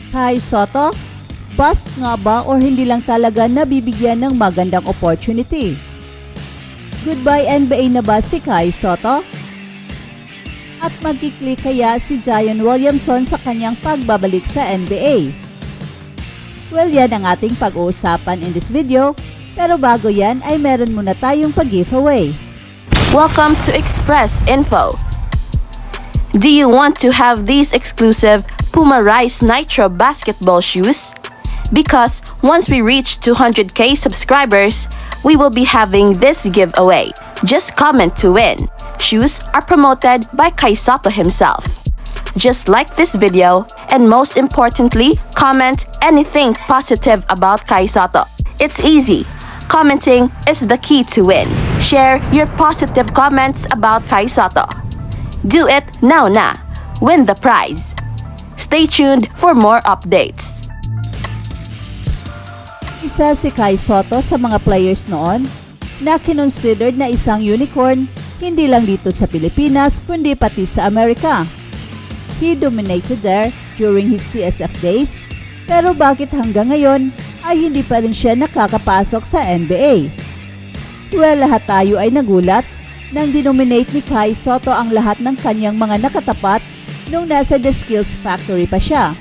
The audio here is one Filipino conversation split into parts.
Kai Sotto, bust nga ba or hindi lang talaga nabibigyan ng magandang opportunity? Goodbye NBA na ba si Kai Sotto? At magkiklik kaya si Zion Williamson sa kanyang pagbabalik sa NBA? Well, yan ang ating pag-uusapan in this video, pero bago yan ay meron muna tayong pag-giveaway. Welcome to Express Info. Do you want to have these exclusive Puma Rise Nitro basketball shoes? Because once we reach 200k subscribers, we will be having this giveaway. Just comment to win. Shoes are promoted by Kai Sotto himself. Just like this video, and most importantly, comment anything positive about Kai Sotto. It's easy. Commenting is the key to win. Share your positive comments about Kai Sotto. Do it now na. Win the prize. Stay tuned for more updates. Isa si Kai Sotto sa mga players noon na kinonsidered na isang unicorn hindi lang dito sa Pilipinas kundi pati sa Amerika. He dominated there during his TSF days, pero bakit hanggang ngayon ay hindi pa rin siya nakakapasok sa NBA? Well, lahat tayo ay nagulat nang dinominate ni Kai Sotto ang lahat ng kanyang mga nakatapat nung nasa The Skills Factory pa siya.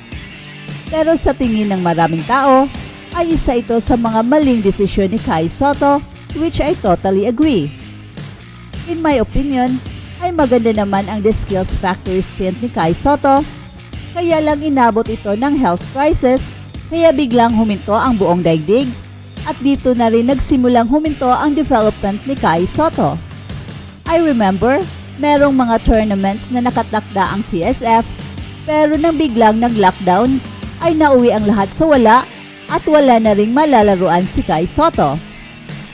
Pero sa tingin ng maraming tao, ay isa ito sa mga maling desisyon ni Kai Sotto, which I totally agree. In my opinion, ay maganda naman ang The Skills Factory stint ni Kai Sotto, kaya lang inabot ito ng health crisis, kaya biglang huminto ang buong daigdig, at dito na rin nagsimulang huminto ang development ni Kai Sotto. I remember, merong mga tournaments na nakatakda ang TSF, pero nang biglang nag-lockdown, ay nauwi ang lahat sa wala at wala na ring malalaruan si Kai Sotto.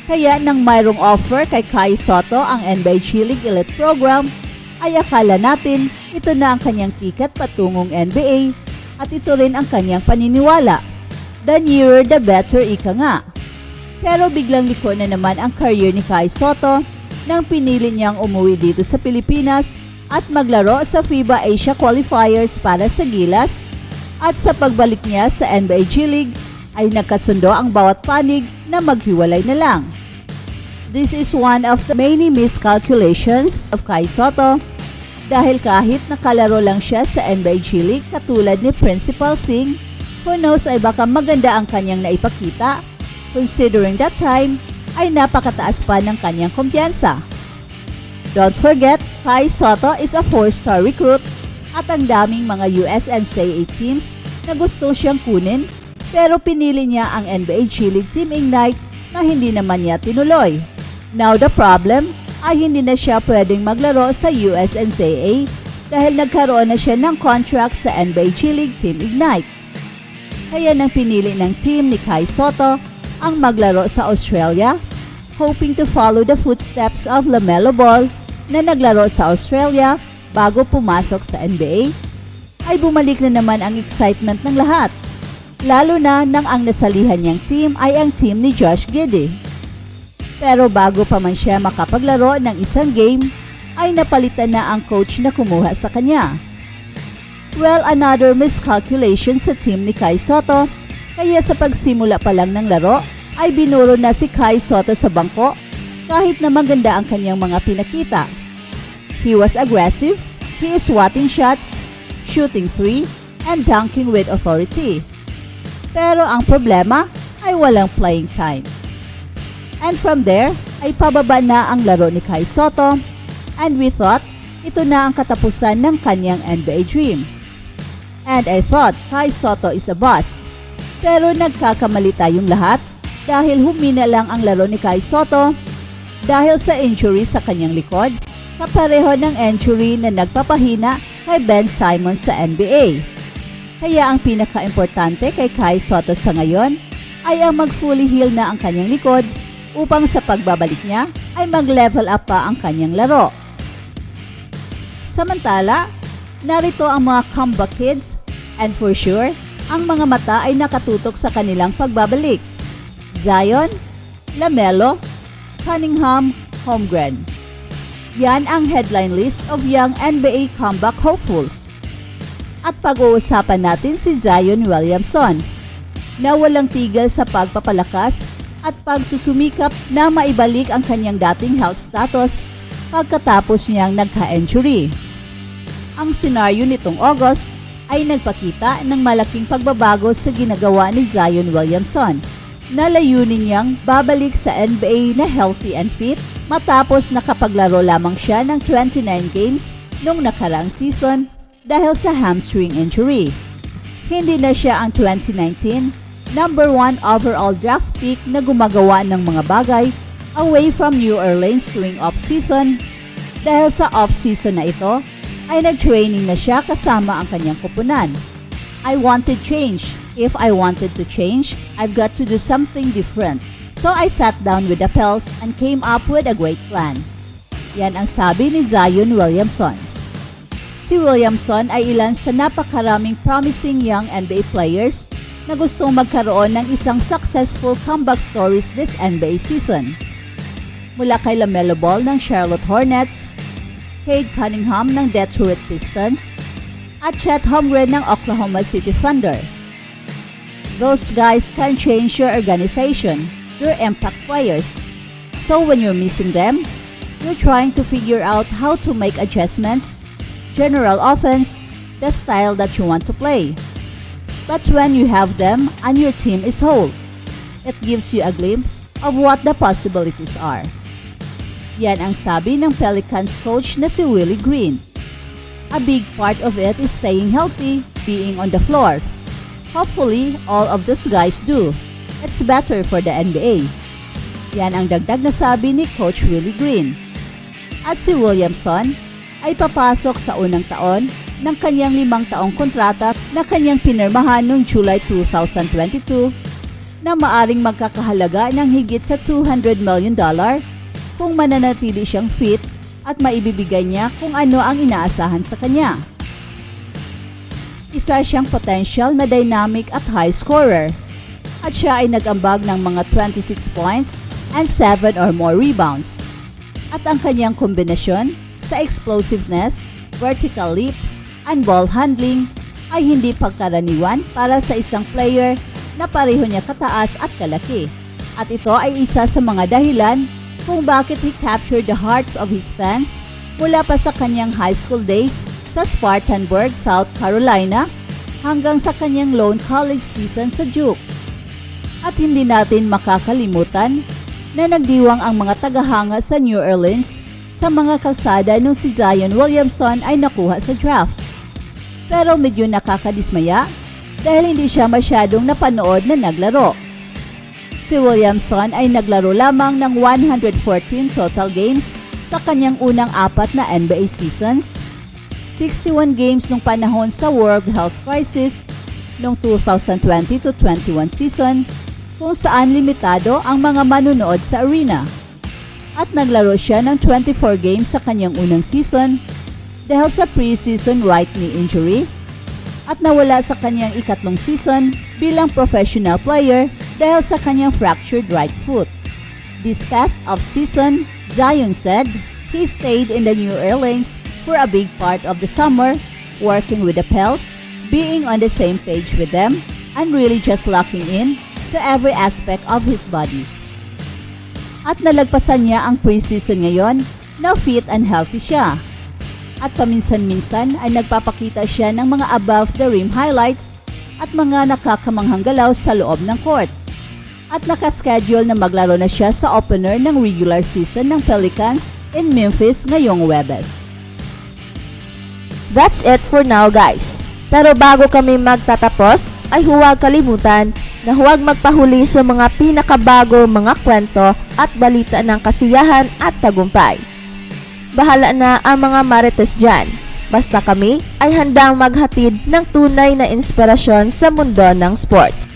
Kaya nang mayroong offer kay Kai Sotto ang NBA G League Elite Program, ay akala natin ito na ang kanyang ticket patungong NBA at ito rin ang kanyang paniniwala. The nearer the better, ika nga. Pero biglang liko na naman ang career ni Kai Sotto nang pinili niyang umuwi dito sa Pilipinas at maglaro sa FIBA Asia Qualifiers para sa Gilas, at sa pagbalik niya sa NBA G League ay nagkasundo ang bawat panig na maghiwalay na lang. This is one of the many miscalculations of Kai Sotto dahil kahit nakalaro lang siya sa NBA G League katulad ni Principal Singh, who knows ay baka maganda ang kanyang naipakita considering that time ay napakataas pa ng kanyang kumpiyansa. Don't forget, Kai Sotto is a 4-star recruit at ang daming mga USNCAA teams na gusto siyang kunin, pero pinili niya ang NBA G League Team Ignite na hindi naman niya tinuloy. Now the problem ay hindi na siya pwedeng maglaro sa USNCAA dahil nagkaroon na siya ng contract sa NBA G League Team Ignite. Kaya nang pinili ng team ni Kai Sotto ang maglaro sa Australia, hoping to follow the footsteps of LaMelo Ball na naglaro sa Australia bago pumasok sa NBA, ay bumalik na naman ang excitement ng lahat, lalo na nang ang nasalihan niyang team ay ang team ni Josh Giddey. Pero bago pa man siya makapaglaro ng isang game, ay napalitan na ang coach na kumuha sa kanya. Well, another miscalculation sa team ni Kai Sotto, kaya sa pagsimula pa lang ng laro ay binuro na si Kai Sotto sa bangko kahit na maganda ang kanyang mga pinakita. He was aggressive, he is swatting shots, shooting free, and dunking with authority. Pero ang problema ay walang playing time. And from there ay pababa na ang laro ni Kai Sotto, and we thought ito na ang katapusan ng kanyang NBA dream. And I thought Kai Sotto is a bust. Pero nagkakamali tayong lahat dahil humina lang ang laro ni Kai Sotto dahil sa injury sa kanyang likod, kapareho ng injury na nagpapahina kay Ben Simmons sa NBA. Kaya ang pinaka-importante kay Kai Sotto sa ngayon ay ang mag-fully heal na ang kanyang likod upang sa pagbabalik niya ay mag-level up pa ang kanyang laro. Samantala, narito ang mga comeback kids, and for sure, ang mga mata ay nakatutok sa kanilang pagbabalik. Zion, LaMelo, Cunningham, Holmgren. Yan ang headline list of young NBA comeback hopefuls. At pag-uusapan natin si Zion Williamson na walang tigil sa pagpapalakas at pagsusumikap na maibalik ang kanyang dating health status pagkatapos niyang nagka-injury. Ang senaryo nitong August ay nagpakita ng malaking pagbabago sa ginagawa ni Zion Williamson na layunin niyang babalik sa NBA na healthy and fit matapos nakapaglaro lamang siya ng 29 games noong nakaraang season dahil sa hamstring injury. Hindi na siya ang 2019 number 1 overall draft pick na gumagawa ng mga bagay away from New Orleans tuwing off-season. Dahil sa off-season na ito, ay nag-training na siya kasama ang kanyang kupunan. I wanted change. If I wanted to change, I've got to do something different. So I sat down with the Pels and came up with a great plan. Yan ang sabi ni Zion Williamson. Si Williamson ay ilan sa napakaraming promising young NBA players na gustong magkaroon ng isang successful comeback stories this NBA season. Mula kay LaMelo Ball ng Charlotte Hornets, Cade Cunningham ng Detroit Pistons, at Chet Holmgren ng Oklahoma City Thunder. Those guys can change your organization. They're impact players. So when you're missing them, you're trying to figure out how to make adjustments, general offense, the style that you want to play. But when you have them and your team is whole, it gives you a glimpse of what the possibilities are. Yan ang sabi ng Pelicans coach na si Willie Green. A big part of it is staying healthy, being on the floor. Hopefully, all of those guys do. It's better for the NBA. Yan ang dagdag na sabi ni Coach Willie Green. At si Williamson ay papasok sa unang taon ng kanyang 5 taong kontrata na kanyang pinirmahan noong July 2022 na maaring magkakahalaga ng higit sa $200 million kung mananatili siyang fit at maibibigay niya kung ano ang inaasahan sa kanya. Isa siyang potential na dynamic at high scorer at siya ay nag-ambag ng mga 26 points and 7 or more rebounds. At ang kanyang kombinasyon sa explosiveness, vertical leap, and ball handling ay hindi pagkaraniwan para sa isang player na pareho niya kataas at kalaki. At ito ay isa sa mga dahilan kung bakit he captured the hearts of his fans mula pa sa kanyang high school days sa Spartanburg, South Carolina hanggang sa kanyang lone college season sa Duke. At hindi natin makakalimutan na nagdiwang ang mga tagahanga sa New Orleans sa mga kalsada nung si Zion Williamson ay nakuha sa draft. Pero medyo nakakadismaya dahil hindi siya masyadong napanood na naglaro. Si Williamson ay naglaro lamang ng 114 total games sa kanyang unang 4 na NBA seasons, 61 games nung panahon sa World Health Crisis noong 2020-21 season kung saan limitado ang mga manunood sa arena. At naglaro siya ng 24 games sa kanyang unang season dahil sa preseason right knee injury at nawala sa kanyang ikatlong season bilang professional player dahil sa kanyang fractured right foot. This past off-season, Zion said he stayed in the New Orleans for a big part of the summer, working with the Pels, being on the same page with them, and really just locking in to every aspect of his body. At nalagpasan niya ang preseason ngayon na fit and healthy siya. At paminsan-minsan ay nagpapakita siya ng mga above-the-rim highlights at mga nakakamanghang galaw sa loob ng court. At nakaschedule na maglaro na siya sa opener ng regular season ng Pelicans in Memphis ngayong Huwebes. That's it for now, guys. Pero bago kami magtatapos, ay huwag kalimutan na huwag magpahuli sa mga pinakabago mga kwento at balita ng kasiyahan at tagumpay. Bahala na ang mga marites dyan. Basta kami ay handang maghatid ng tunay na inspirasyon sa mundo ng sports.